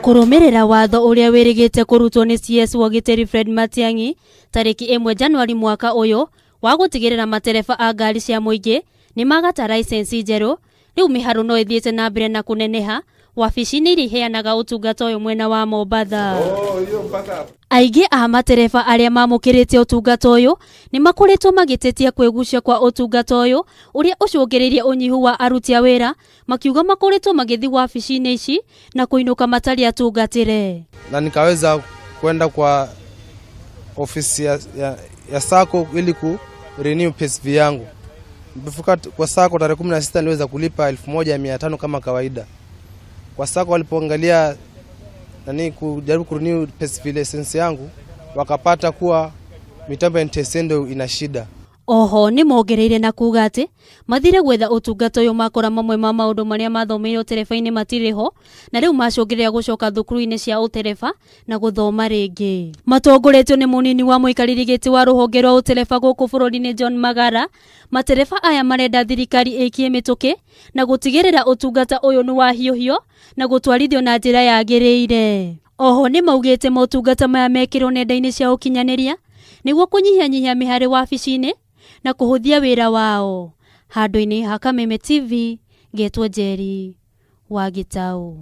Kurumirira watho uria wirigite kurutwo ni CS wa Giteri Fred Matiang'i tariki 1 Januari mwaka uyu wa gutigirira matereba a ngari cia muingi ni magata license njeru. Riu miharu no ithiete na mbere na kuneneha wabici-ini iria iheanaga utungata uyu mwena wa Mombatha. Aingi a matereba aria mamukirite utungata uyu ni makoretwo magitetia kwigucia kwa utungata uyu uria ucungiririe unyihu wa aruti a wira, makiuga makoretwo magithi wabici-ini ici na kuinuka matari atungatire. Na nikaweza kwenda kwa ofisi ya sako ili ku renew PSV yangu. Nilifika kwa sako tarehe 16 niweza kulipa 1500 kama kawaida. Kwa sako walipoangalia kujaribu kurenew PSV license yangu, wakapata kuwa mitambo ya NTSA ndio ina shida. Oho ni mongereire na kuga ati mathire gwetha utungata uyu makora mamwe ma maundu maria mathomeire utereba-ini matiriho, na riu macungirira gucoka thukuru-ini cia utereba na guthoma ringi. Matongoretio ni munini wa muikariri giti wa ruhonge rwa utereba guku bururi-ini John Magara. Matereba aya marenda thirikari ikie mituki na gutigirira utungata uyu ni wa hiuhio na gutwarithio na njira yagiriire. Oho ni maugite motungata maya mekirwo nenda-ini cia ukinyaniria niguo kunyihia mihari wabici-ini na kuhuthia wira wao. Handu-ini ha Kameme TV, Getwo Njeri wa Gitau.